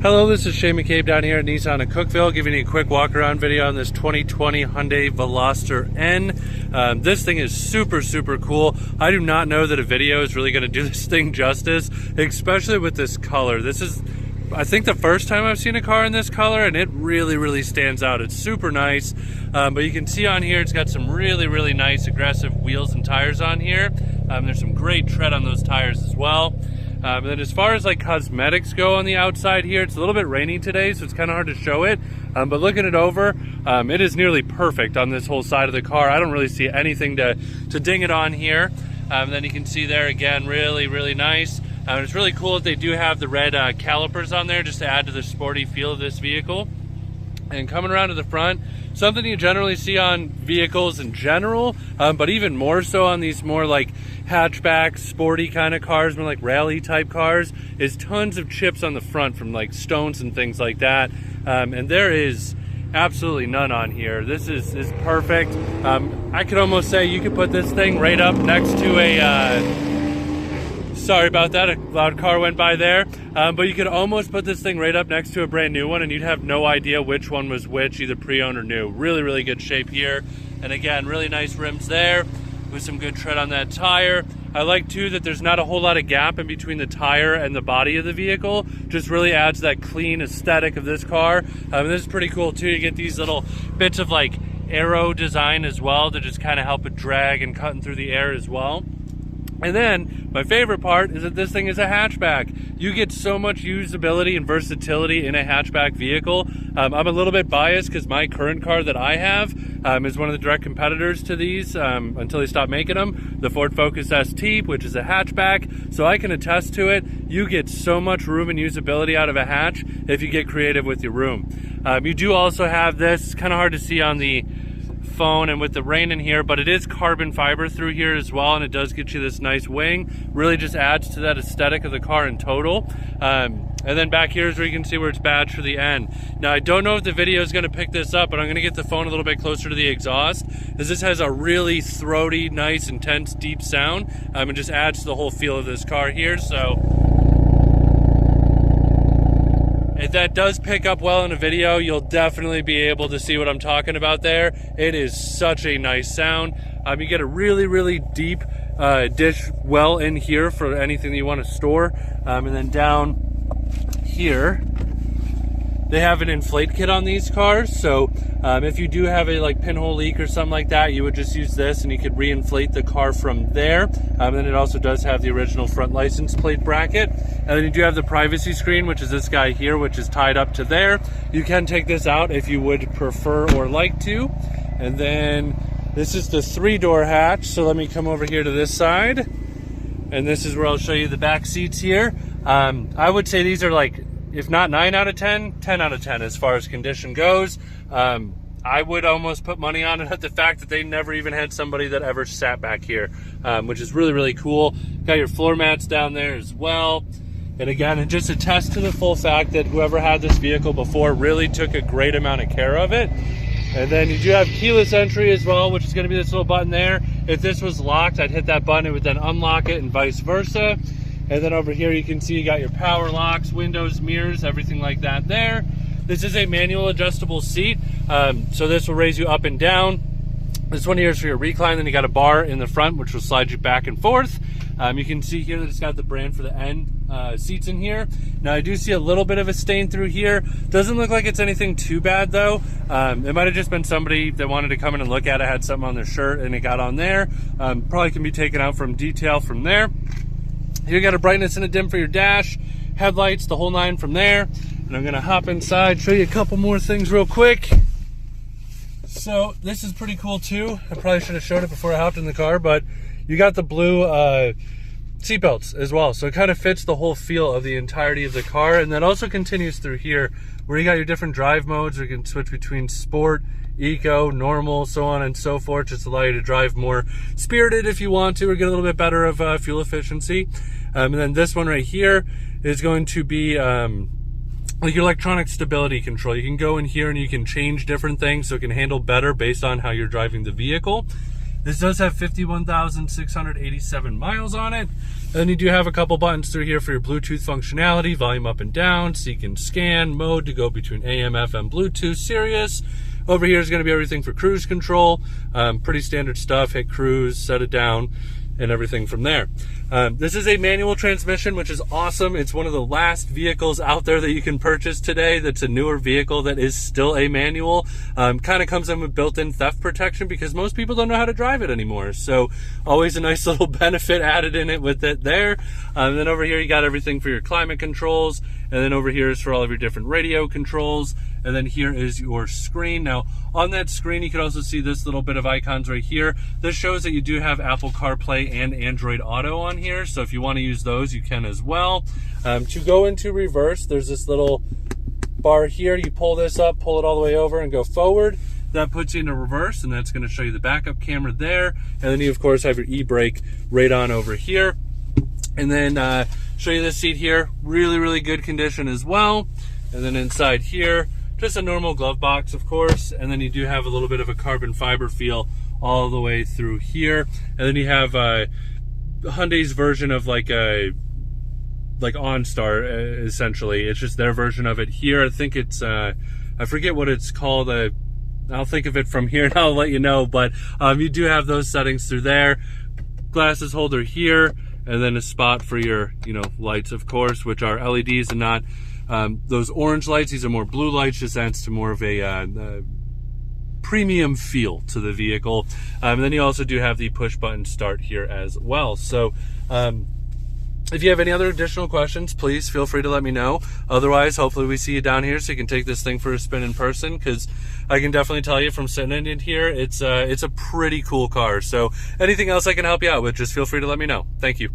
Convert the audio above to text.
Hello, this is Shane McCabe down here at Nissan in Cookeville, giving you a quick walk around video on this 2020 Hyundai Veloster N. This thing is super cool. I do not know that a video is really going to do this thing justice, especially with this color. This is, I think, the first time I've seen a car in this color, and it really stands out. It's super nice, but you can see on here it's got some really nice aggressive wheels and tires on here. There's some great tread on those tires as well. And then as far as like cosmetics go on the outside here, it's a little bit rainy today, so it's kind of hard to show it. But looking it over, it is nearly perfect on this whole side of the car. I don't really see anything to ding it on here. Then you can see there again, really nice. It's really cool that they do have the red calipers on there just to add to the sporty feel of this vehicle. And coming around to the front, something you generally see on vehicles in general, but even more so on these more like hatchback, sporty kind of cars, more like rally type cars, is tons of chips on the front from like stones and things like that. And there is absolutely none on here. This is perfect. I could almost say you could put this thing right up next to a sorry about that, a loud car went by there. But you could almost put this thing right up next to a brand new one and you'd have no idea which one was which, either pre-owned or new. Really good shape here. And again, really nice rims there with some good tread on that tire. I like too that there's not a whole lot of gap in between the tire and the body of the vehicle. Just really adds that clean aesthetic of this car. And this is pretty cool too. You get these little bits of like aero design as well to just kind of help it drag and cutting through the air as well. And then my favorite part is that this thing is a hatchback. You get so much usability and versatility in a hatchback vehicle. I'm a little bit biased because my current car that I have is one of the direct competitors to these until they stop making them, the Ford Focus ST, which is a hatchback. So I can attest to it. You get so much room and usability out of a hatch if you get creative with your room. You do also have this, kind of hard to see on the phone and with the rain in here, but it is carbon fiber through here as well, and it does get you this nice wing. Really just adds to that aesthetic of the car in total. And then back here is where you can see where it's badged for the N. Now I don't know if the video is going to pick this up, but I'm going to get the phone a little bit closer to the exhaust, as this has a really throaty, nice, intense, deep sound, and just adds to the whole feel of this car here. So if that does pick up well in a video, you'll definitely be able to see what I'm talking about there. It is such a nice sound. You get a really deep dish well in here for anything that you want to store. And then down here, they have an inflate kit on these cars. So if you do have a like pinhole leak or something like that, you would just use this and you could re-inflate the car from there. And then it also does have the original front license plate bracket. And then you do have the privacy screen, which is this guy here, which is tied up to there. You can take this out if you would prefer or like to. And then this is the 3-door hatch. So let me come over here to this side. And this is where I'll show you the back seats here. I would say these are like, if not 9 out of 10, 10 out of 10 as far as condition goes. I would almost put money on it at the fact that they never even had somebody that ever sat back here, which is really cool. Got your floor mats down there as well. And again, it just attests to the full fact that whoever had this vehicle before really took a great amount of care of it. And then you do have keyless entry as well, which is going to be this little button there. If this was locked, I'd hit that button, it would then unlock it and vice versa. And then over here you can see you got your power locks, windows, mirrors, everything like that there. This is a manual adjustable seat, so this will raise you up and down. This one here is for your recline, then you got a bar in the front which will slide you back and forth. You can see here that it's got the brand for the N seats in here. Now I do see a little bit of a stain through here. Doesn't look like it's anything too bad though. It might have just been somebody that wanted to come in and look at it, had something on their shirt and it got on there. Probably can be taken out from detail from there. Here you got a brightness and a dim for your dash, headlights, the whole 9 from there. And I'm gonna hop inside, show you a couple more things real quick. So this is pretty cool too. I probably should have showed it before I hopped in the car, but you got the blue seat belts as well. So it kind of fits the whole feel of the entirety of the car. And that also continues through here where you got your different drive modes. You can switch between sport, eco, normal, so on and so forth. Just allow you to drive more spirited if you want to, or get a little bit better of fuel efficiency. And then this one right here is going to be like your electronic stability control. You can go in here and you can change different things so it can handle better based on how you're driving the vehicle. This does have 51,687 miles on it. Then you do have a couple buttons through here for your Bluetooth functionality, volume up and down, seek and scan, mode to go between AM, FM, Bluetooth, Sirius. Over here is going to be everything for cruise control. Pretty standard stuff. Hit cruise, set it down, and everything from there. This is a manual transmission, which is awesome. It's one of the last vehicles out there that you can purchase today that's a newer vehicle that is still a manual. Kind of comes in with built-in theft protection because most people don't know how to drive it anymore. So always a nice little benefit added in it with it there. And then over here you got everything for your climate controls. And then over here is for all of your different radio controls. And then here is your screen. Now, on that screen, you can also see this little bit of icons right here. This shows that you do have Apple CarPlay and Android Auto on here. So if you want to use those, you can as well. To go into reverse, there's this little bar here. You pull this up, pull it all the way over, and go forward. That puts you into reverse, and that's going to show you the backup camera there. And then you, of course, have your e-brake right on over here. And then show you this seat here. Really, really good condition as well. And then inside here, just a normal glove box, of course, and then you do have a little bit of a carbon fiber feel all the way through here. And then you have Hyundai's version of like OnStar, essentially. It's just their version of it here. I think it's, I forget what it's called. I'll think of it from here and I'll let you know. But you do have those settings through there. Glasses holder here, and then a spot for your, lights, of course, which are LEDs and not those orange lights. These are more blue lights, just adds to more of a premium feel to the vehicle. And then you also do have the push button start here as well. So if you have any other additional questions, please feel free to let me know. Otherwise, hopefully we see you down here so you can take this thing for a spin in person, because I can definitely tell you from sitting in it here, it's a pretty cool car. So anything else I can help you out with, just feel free to let me know. Thank you.